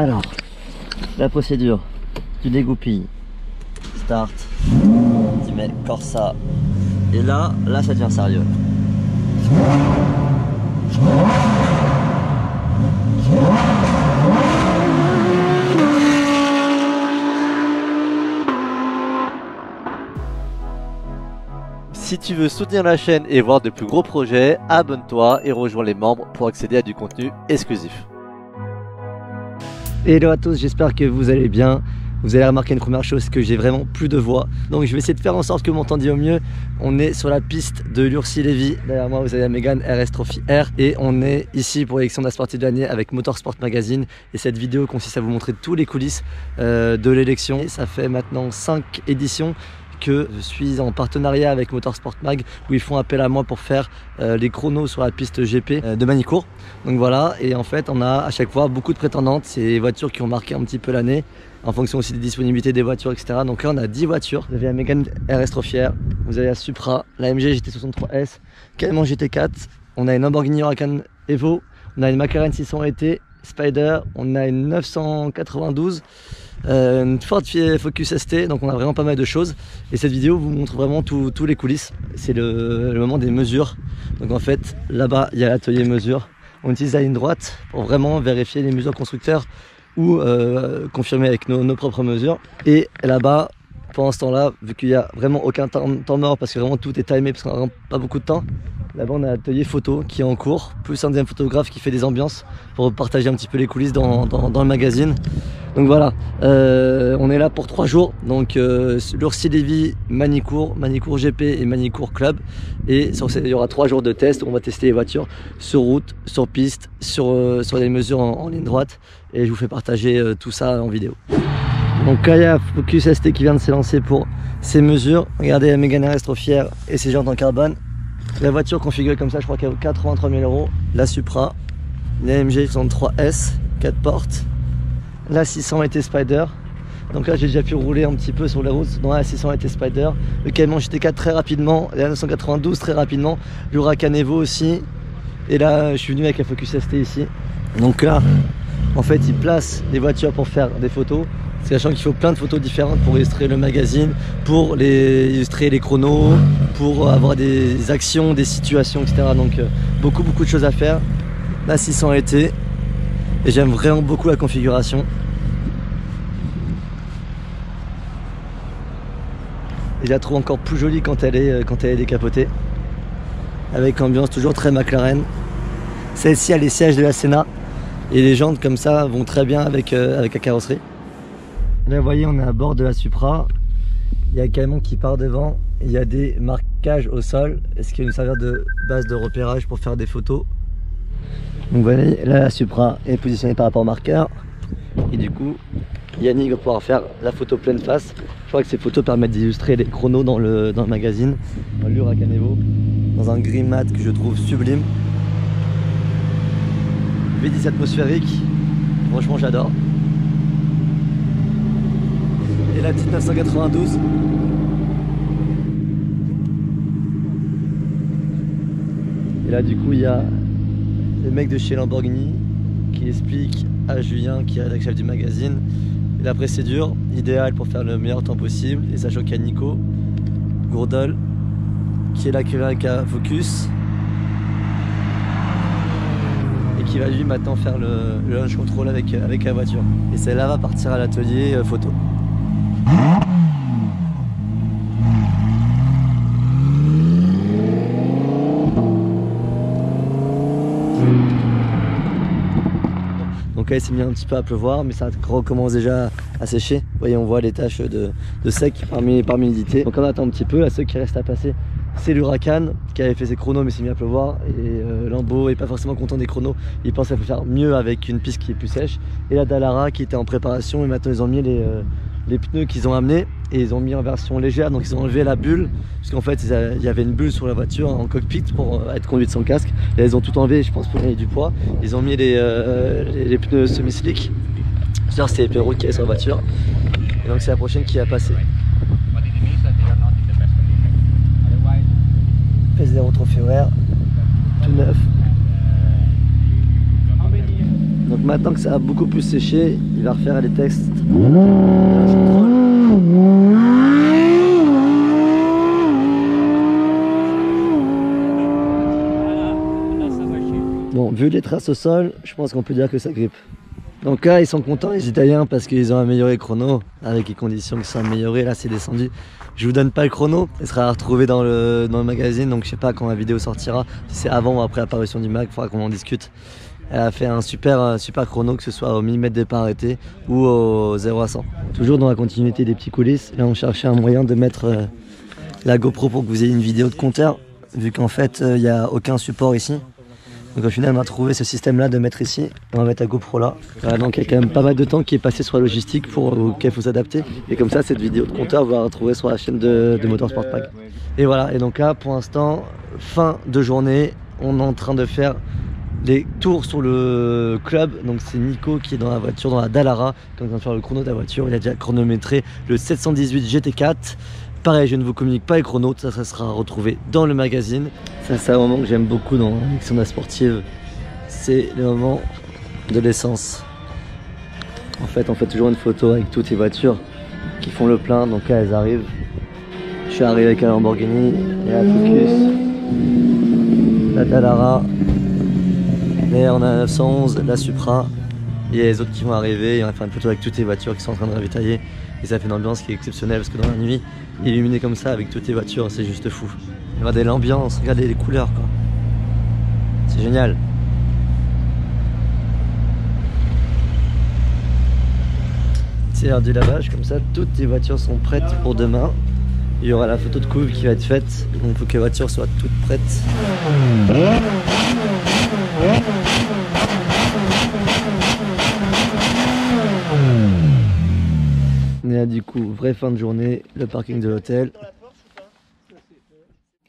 Alors, la procédure, tu dégoupilles, start, tu mets Corsa, et là ça devient sérieux. Si tu veux soutenir la chaîne et voir de plus gros projets, abonne-toi et rejoins les membres pour accéder à du contenu exclusif. Hello à tous, j'espère que vous allez bien. Vous allez remarquer une première chose, que j'ai vraiment plus de voix. Donc je vais essayer de faire en sorte que vous m'entendiez au mieux. On est sur la piste de Lurcy Lévy. Derrière moi vous avez la Mégane RS Trophy R. Et on est ici pour l'élection de la sportive de l'année avec Motorsport Magazine. Et cette vidéo consiste à vous montrer tous les coulisses de l'élection. Ça fait maintenant 5 éditions que je suis en partenariat avec Motorsport Mag, où ils font appel à moi pour faire les chronos sur la piste GP de Manicourt. Donc voilà, et en fait on a à chaque fois beaucoup de prétendantes, c'est les voitures qui ont marqué un petit peu l'année, en fonction aussi des disponibilités des voitures, etc. Donc là on a 10 voitures. Vous avez la Mégane RS Trophy R, vous avez la Supra, la MG GT63S, Cayman GT4, on a une Lamborghini Huracan Evo, on a une McLaren 600 ET, Spider, on a une 992, une Ford Focus ST, donc on a vraiment pas mal de choses. Et cette vidéo vous montre vraiment tous les coulisses. C'est le moment des mesures. Donc en fait là-bas il y a l'atelier mesure. On utilise la ligne droite pour vraiment vérifier les mesures constructeurs ou confirmer avec nos propres mesures. Et là-bas, pendant ce temps-là, vu qu'il n'y a vraiment aucun temps mort, parce que vraiment tout est timé parce qu'on n'a vraiment pas beaucoup de temps, là-bas on a l'atelier photo qui est en cours, plus un deuxième photographe qui fait des ambiances pour partager un petit peu les coulisses dans le magazine. Donc voilà, on est là pour 3 jours, donc Lurcy Lévy, Manicourt, Manicourt GP et Manicourt Club. Et il y aura 3 jours de test où on va tester les voitures sur route, sur piste, sur les mesures en ligne droite. Et je vous fais partager tout ça en vidéo. Donc là il y a Focus ST qui vient de s'élancer pour ces mesures. Regardez la Mégane RS Trophy R et ses jantes en carbone. La voiture configurée comme ça, je crois qu'elle vaut 83 000 €. La Supra, la MG 63S, 4 portes. La 600 ET Spider. Donc là j'ai déjà pu rouler un petit peu sur les routes dans la 600 ET Spider. Le Cayman GT4 très rapidement, la 992 très rapidement, l'Huracan Evo aussi. Et là je suis venu avec la Focus ST ici. Donc là en fait ils placent les voitures pour faire des photos, sachant qu'il faut plein de photos différentes pour illustrer le magazine, pour illustrer les chronos, pour avoir des actions, des situations, etc. Donc beaucoup de choses à faire. La 600 ET, et j'aime vraiment beaucoup la configuration. Et je la trouve encore plus jolie quand elle est décapotée, avec ambiance toujours très McLaren. Celle-ci a les sièges de la Senna et les jantes comme ça vont très bien avec la carrosserie. Là vous voyez on est à bord de la Supra, il y a un camion qui part devant, il y a des marquages au sol, ce qui va nous servir de base de repérage pour faire des photos. Donc voilà, là la Supra est positionnée par rapport au marqueur, et du coup Yannick va pouvoir faire la photo pleine face. Je crois que ces photos permettent d'illustrer les chronos dans le magazine, dans l'Huracan Evo, dans un gris mat que je trouve sublime. V10 atmosphérique, franchement j'adore. Et la petite 992. Et là du coup il y a le mec de chez Lamborghini qui explique à Julien, qui est le chef du magazine, la procédure idéale pour faire le meilleur temps possible. Et sachant qu'il y a Nico Gourdol qui est là, qui a Focus, et qui va lui maintenant faire le launch control avec la voiture. Et celle-là va partir à l'atelier photo. Donc là il s'est mis un petit peu à pleuvoir, mais ça recommence déjà à sécher. Vous voyez, on voit les taches de sec parmi l'humidité. Donc on attend un petit peu. Là, ceux qui restent à passer, c'est l'Huracan qui avait fait ses chronos mais s'est mis à pleuvoir. Et Lambo est pas forcément content des chronos. Il pense qu'il faut faire mieux avec une piste qui est plus sèche. Et la Dallara qui était en préparation, et maintenant ils ont mis les pneus qu'ils ont amenés, et ils ont mis en version légère. Donc ils ont enlevé la bulle, parce qu'en fait il y avait une bulle sur la voiture en cockpit pour être conduite sans casque. Et ils ont tout enlevé, je pense, pour gagner du poids. Ils ont mis les pneus semi-slick. C'est les pneus route qui est sur la voiture. Et donc c'est la prochaine qui a passé. PS0 Trophy R, tout neuf. Donc maintenant que ça a beaucoup plus séché, il va refaire les tests. Bon, vu les traces au sol, je pense qu'on peut dire que ça grippe. Donc là, ils sont contents les Italiens parce qu'ils ont amélioré le chrono avec les conditions qui sont améliorées. Là, c'est descendu. Je vous donne pas le chrono, il sera retrouvé dans le magazine. Donc je sais pas quand la vidéo sortira, si c'est avant ou après l'apparition du mag, il faudra qu'on en discute. Elle a fait un super chrono, que ce soit au millimètre départ arrêté ou au 0 à 100. Toujours dans la continuité des petits coulisses. Là, on cherchait un moyen de mettre la GoPro pour que vous ayez une vidéo de compteur, vu qu'en fait, il n'y a aucun support ici. Donc au final on a trouvé ce système là de mettre ici, on va mettre la GoPro là. Voilà, donc il y a quand même pas mal de temps qui est passé sur la logistique auquel il faut s'adapter. Et comme ça cette vidéo de compteur va la retrouver sur la chaîne de Motorsport Mag. Et voilà, et donc là pour l'instant, fin de journée, on est en train de faire des tours sur le club. Donc c'est Nico qui est dans la voiture, dans la Dallara, qui est en train de faire le chrono de la voiture. Il a déjà chronométré le 718 GT4. Pareil, je ne vous communique pas les chronos, ça sera retrouvé dans le magazine. Ça c'est un moment que j'aime beaucoup dans l'action de la sportive. C'est le moment de l'essence. En fait, on fait toujours une photo avec toutes les voitures qui font le plein. Donc là, elles arrivent. Je suis arrivé avec la Lamborghini, et la Focus, la Dallara. Là, on a la 911, la Supra. Et les autres qui vont arriver. Et on va faire une photo avec toutes les voitures qui sont en train de ravitailler. Et ça fait une ambiance qui est exceptionnelle parce que dans la nuit, illuminé comme ça avec toutes les voitures, c'est juste fou. Regardez l'ambiance, regardez les couleurs quoi. C'est génial. C'est l'heure du lavage, comme ça toutes les voitures sont prêtes pour demain. Il y aura la photo de couve qui va être faite, donc il faut que les voitures soient toutes prêtes. Et là du coup, vraie fin de journée, le parking de l'hôtel.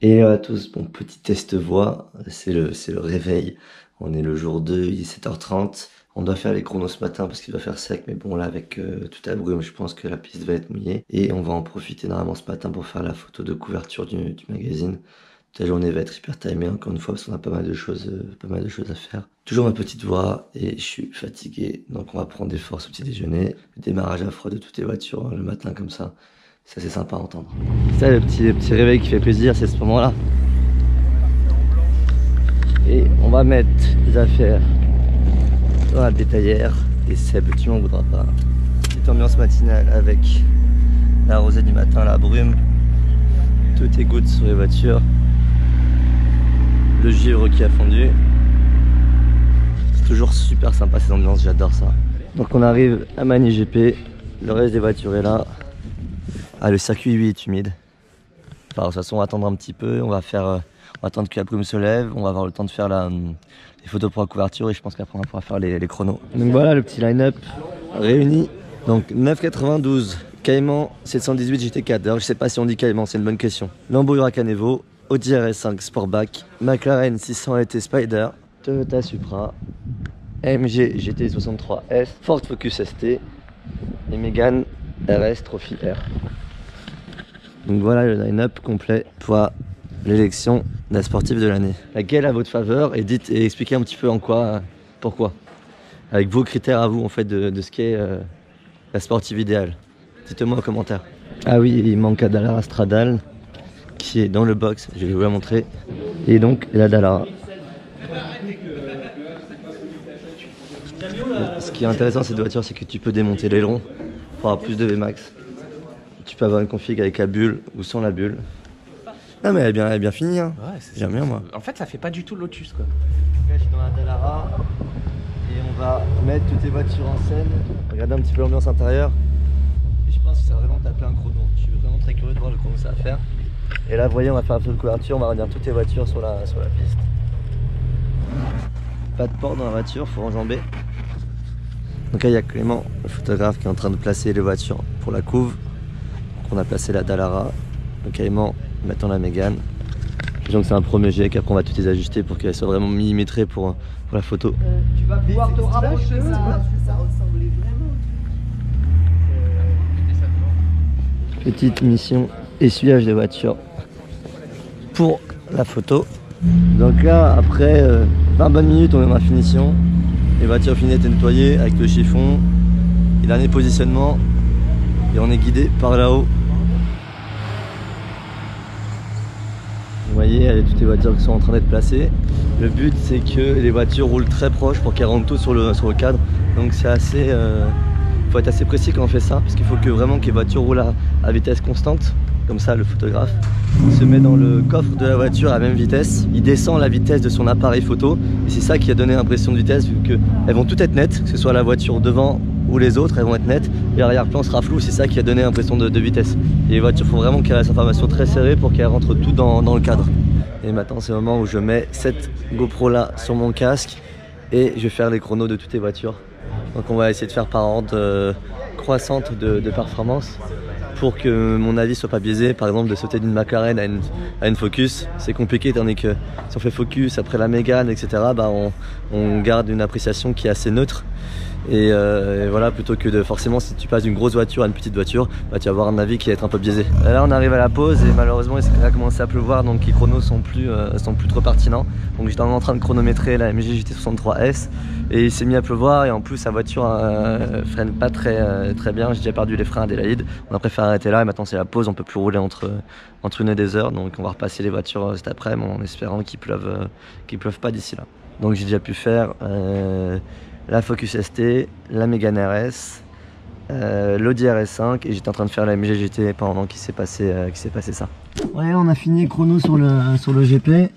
Et à tous, bon petit test voix, c'est le réveil. On est le jour 2, il est 7h30. On doit faire les chronos ce matin parce qu'il doit faire sec, mais bon là avec toute la brume, je pense que la piste va être mouillée. Et on va en profiter normalement ce matin pour faire la photo de couverture du magazine. Toute la journée va être hyper timée encore une fois parce qu'on a pas mal de choses à faire. Toujours ma petite voix et je suis fatigué, donc on va prendre des forces au petit déjeuner. Le démarrage à froid de toutes les voitures le matin comme ça, c'est assez sympa à entendre. Ça le petit réveil qui fait plaisir, c'est ce moment-là. Et on va mettre les affaires dans la bétaillère et Seb, tu m'en voudras pas. Petite ambiance matinale avec la rosée du matin, la brume, toutes les gouttes sur les voitures, le givre qui a fondu. C'est toujours super sympa ces ambiances, j'adore ça. Donc on arrive à Mani GP, le reste des voitures est là. Ah, le circuit lui est humide. Enfin, de toute façon on va attendre un petit peu, on va attendre que la brume se lève, on va avoir le temps de faire les photos pour la couverture et je pense qu'après on va pouvoir faire les chronos. Donc voilà le petit line-up réuni. Donc 992, Cayman 718 GT4. D'ailleurs je sais pas si on dit Cayman, c'est une bonne question. Lambo Huracan Evo, Audi RS5 Sportback, McLaren 600 LT Spider, Toyota Supra, AMG GT63S, Ford Focus ST et Mégane RS Trophy R. Donc voilà le line-up complet pour l'élection de la sportive de l'année. Laquelle à votre faveur et dites et expliquez un petit peu en quoi, pourquoi. Avec vos critères à vous en fait de ce qu'est la sportive idéale. Dites-moi en commentaire. Ah oui, il manque la Dallara Stradale qui est dans le box, je vais vous la montrer. Et donc la Dallara. Ce qui est intéressant cette voiture, c'est que tu peux démonter l'aileron pour avoir plus de Vmax. Tu peux avoir une config avec la bulle ou sans la bulle. Non mais elle est bien finie hein. Ouais, j'aime bien moi. En fait ça fait pas du tout Lotus quoi. Là je suis dans la Dallara et on va mettre toutes les voitures en scène. Regardez un petit peu l'ambiance intérieure. Et je pense que ça va vraiment taper un chrono. Je suis vraiment très curieux de voir le chrono que ça va faire. Et là vous voyez on va faire un peu de couverture, on va regarder toutes les voitures sur la piste. Pas de porte dans la voiture, faut enjamber. Donc là il y a Clément, le photographe qui est en train de placer les voitures pour la couve. Donc on a placé la Dallara. Donc Clément mettant la Mégane. Donc c'est un premier jet qu'après on va toutes les ajuster pour qu'elles soient vraiment millimétrées pour la photo. Tu vas pouvoir te rapprocher ça ressemblait vraiment. Petite mission essuyage des voitures pour la photo. Donc là après 20 bonnes minutes on est dans la finition. Les voitures finies d'être nettoyées avec le chiffon. Et dernier positionnement. Et on est guidé par là-haut. Vous voyez, toutes les voitures qui sont en train d'être placées. Le but c'est que les voitures roulent très proches pour qu'elles rentrent tout sur le cadre. Donc c'est assez... faut être assez précis quand on fait ça, parce qu'il faut que vraiment que les voitures roulent à vitesse constante. Comme ça, le photographe se met dans le coffre de la voiture à la même vitesse. Il descend la vitesse de son appareil photo. Et c'est ça qui a donné l'impression de vitesse, vu qu'elles vont toutes être nettes, que ce soit la voiture devant ou les autres, elles vont être nettes. Et l'arrière-plan sera flou, c'est ça qui a donné l'impression de vitesse. Et les voitures, il faut vraiment qu'elles aient cette information très serrée pour qu'elles rentrent tout dans le cadre. Et maintenant, c'est le moment où je mets cette GoPro là sur mon casque et je vais faire les chronos de toutes les voitures. Donc on va essayer de faire par ordre croissante de performance pour que mon avis soit pas biaisé. Par exemple, de sauter d'une McLaren à une Focus, c'est compliqué, tandis que si on fait Focus après la Mégane, etc., bah on garde une appréciation qui est assez neutre. Et voilà, plutôt que de forcément, si tu passes d'une grosse voiture à une petite voiture, bah, tu vas avoir un avis qui va être un peu biaisé. Là on arrive à la pause et malheureusement il a commencé à pleuvoir, donc les chronos sont plus trop pertinents. Donc j'étais en train de chronométrer la MG GT63S et il s'est mis à pleuvoir, et en plus sa voiture freine pas très bien. J'ai déjà perdu les freins à Adélaïde. On a préféré arrêter là et maintenant c'est la pause, on peut plus rouler entre une et deux heures. Donc on va repasser les voitures cet après-midi en espérant qu'il pleuve pas d'ici là. Donc j'ai déjà pu faire la Focus ST, la Mégane RS, l'Audi RS5, et j'étais en train de faire la MG GT pendant qu'il s'est passé ça. Ouais, on a fini chrono sur le GP.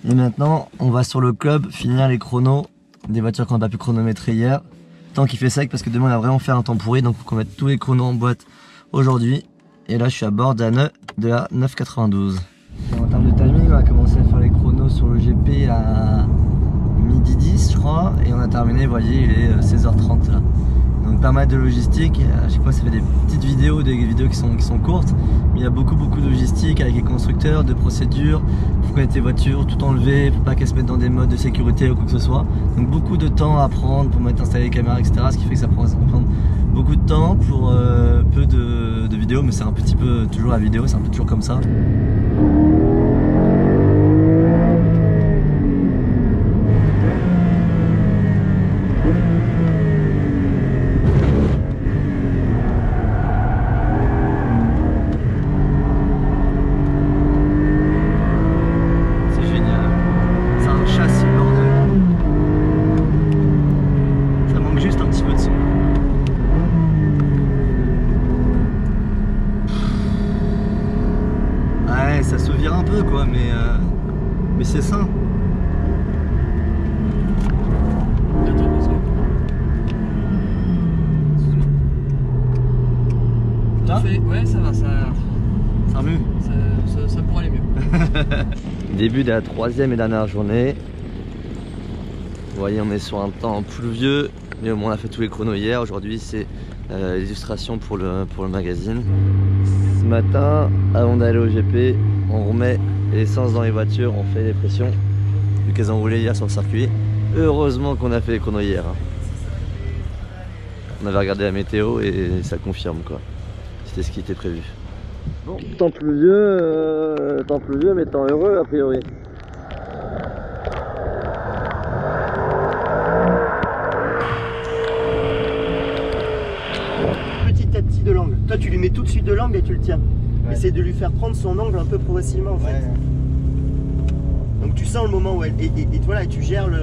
Et maintenant, on va sur le club finir les chronos des voitures qu'on n'a pas pu chronométrer hier. Tant qu'il fait sec, parce que demain on va vraiment faire un temps pourri, donc il faut qu'on mette tous les chronos en boîte aujourd'hui. Et là, je suis à bord de la 992. Et en termes de timing, on a commencé à faire les chronos sur le GP à midi 10 je crois, et on a terminé, vous voyez, il est 16h30 là. Donc pas mal de logistique. À chaque fois ça fait des petites vidéos, des vidéos qui sont courtes, mais il y a beaucoup de logistique avec les constructeurs, de procédures pour connaître les voitures, tout enlever pour pas qu'elles se mettent dans des modes de sécurité ou quoi que ce soit. Donc beaucoup de temps à prendre pour mettre, installer les caméras, etc. Ce qui fait que ça prend beaucoup de temps pour peu de vidéos, mais c'est un petit peu toujours la vidéo, c'est un peu toujours comme ça. Ça se vire un peu quoi, mais c'est sain. Ouais, ça va, ça remue. Ça pourrait aller mieux. Début de la troisième et dernière journée. Vous voyez, on est sur un temps pluvieux, mais au moins on a fait tous les chronos hier. Aujourd'hui c'est l'illustration pour le magazine. Ce matin, avant d'aller au GP, on remet l'essence dans les voitures, on fait les pressions, vu qu'elles ont roulé hier sur le circuit. Heureusement qu'on a fait les chronos hier. On avait regardé la météo et ça confirme quoi. C'était ce qui était prévu. Bon, temps pluvieux, mais temps heureux a priori. Petit à petit de l'angle. Toi tu lui mets tout de suite de l'angle et tu le tiens. Ouais. Essaye de lui faire prendre son angle un peu progressivement en fait. Ouais. Donc tu sens le moment où elle... Et voilà, et tu gères le...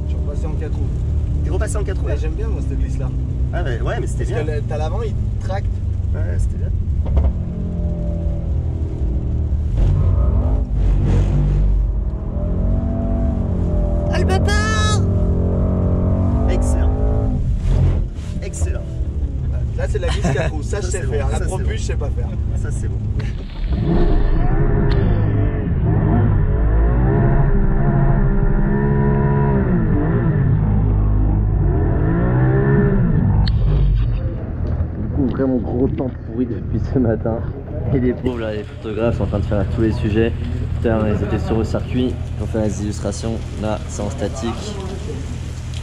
Je repassais en 4 roues. Tu repassais en 4 roues. Ouais, j'aime bien moi cette glisse là. Ah bah, ouais mais c'était bien. Parce que t'as l'avant il tracte. Ouais c'était bien. Ah le bâtard! Excellent. Excellent. Là c'est la glisse 4 roues, ça je sais faire. La propulse je sais pas faire. Ça c'est bon. Vraiment gros temps pourri depuis ce matin. Et les pauvres là, les photographes sont en train de faire tous les sujets. Putain, ils étaient sur le circuit, ils ont fait les illustrations. Là c'est en statique.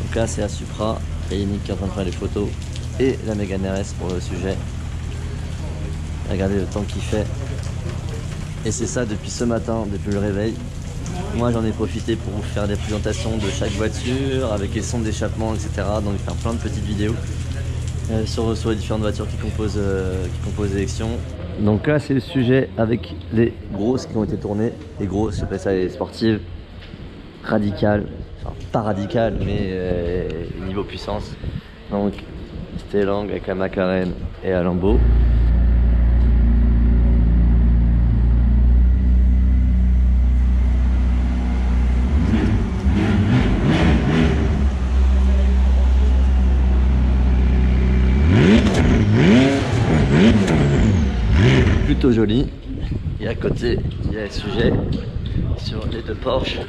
Donc là c'est la Supra. Il y a Yannick qui est en train de faire les photos et la Mégane RS pour le sujet. Regardez le temps qu'il fait. Et c'est ça depuis ce matin, depuis le réveil. Moi j'en ai profité pour vous faire des présentations de chaque voiture avec les sons d'échappement, etc. Donc faire plein de petites vidéos sur les différentes voitures qui composent l'élection. Donc là c'est le sujet avec les grosses qui ont été tournées. Les grosses, j'appelle ça les sportives radicales. Enfin pas radicales mais niveau puissance. Donc Stellang avec la McLaren et la Lambo. Plutôt joli. Et à côté il y a le sujet sur les deux Porsche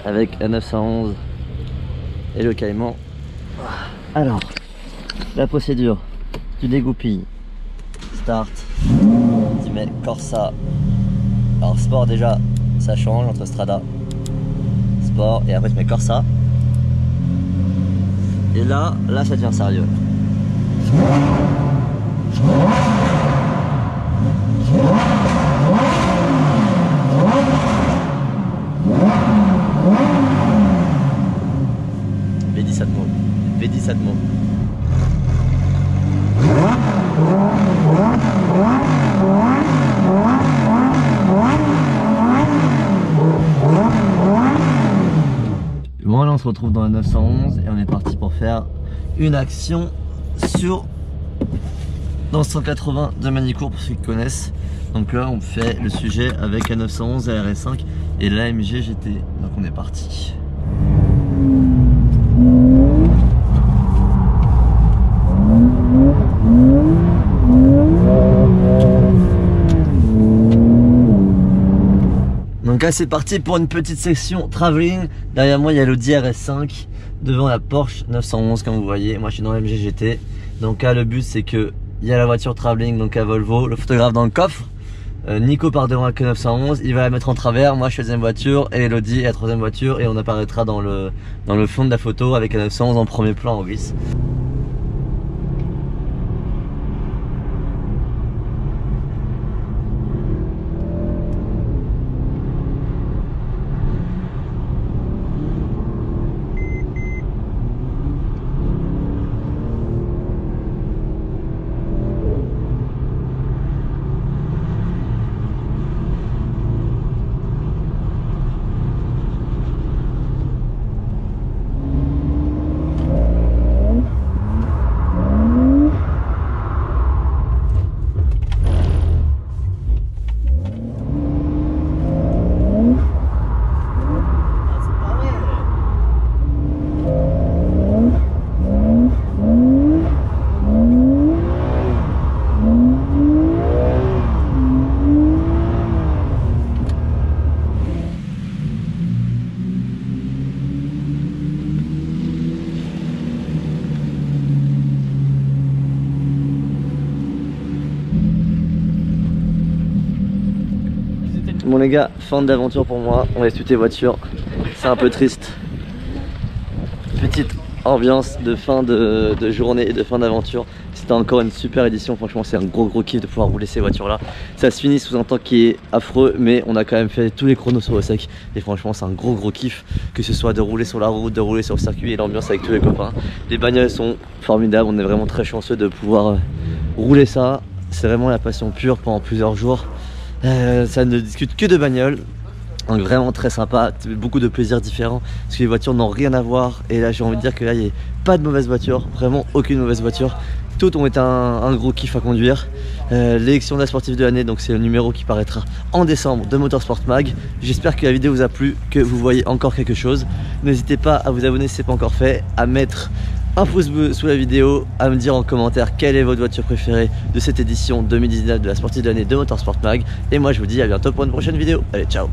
avec la 911 et le Cayman. Alors la procédure, tu dégoupilles, start, tu mets Corsa. Alors sport déjà ça change entre Strada, sport, et après tu mets Corsa. Et là ça devient sérieux. V10 Atmo, V10 Atmo. Bon là on se retrouve dans la 911 et on est parti pour faire une action dans 180 de Manicourt pour ceux qui connaissent. Donc là on fait le sujet avec la 911, la RS5 et l'AMG GT. Donc on est parti. Donc là c'est parti pour une petite section travelling. Derrière moi il y a l'Audi RS5, devant la Porsche 911 comme vous voyez. Moi je suis dans l'AMG GT. Donc là le but c'est que il y a la voiture travelling, donc à Volvo, le photographe dans le coffre. Nico part devant avec la 911, il va la mettre en travers, moi je suis la deuxième voiture et Elodie est la troisième voiture et on apparaîtra dans le fond de la photo avec la 911 en premier plan en glisse. Bon les gars, fin d'aventure pour moi, on laisse toutes les voitures, c'est un peu triste. Petite ambiance de fin de journée et de fin d'aventure. C'était encore une super édition, franchement c'est un gros kiff de pouvoir rouler ces voitures là. Ça se finit sous un temps qui est affreux, mais on a quand même fait tous les chronos sur le sec. Et franchement c'est un gros kiff, que ce soit de rouler sur la route, de rouler sur le circuit et l'ambiance avec tous les copains. Les bagnoles sont formidables, on est vraiment très chanceux de pouvoir rouler ça. C'est vraiment la passion pure pendant plusieurs jours. Ça ne discute que de bagnoles. Donc vraiment très sympa, beaucoup de plaisirs différents parce que les voitures n'ont rien à voir. Et là j'ai envie de dire que là il n'y a pas de mauvaise voiture, vraiment aucune mauvaise voiture. Toutes ont été un gros kiff à conduire. L'élection de la sportive de l'année, donc c'est le numéro qui paraîtra en décembre de Motorsport Mag. J'espère que la vidéo vous a plu, que vous voyez encore quelque chose. N'hésitez pas à vous abonner si ce n'est pas encore fait, à mettre un pouce bleu sous la vidéo, à me dire en commentaire quelle est votre voiture préférée de cette édition 2019 de la sportive de l'année de Motorsport Mag. Et moi je vous dis à bientôt pour une prochaine vidéo. Allez, ciao!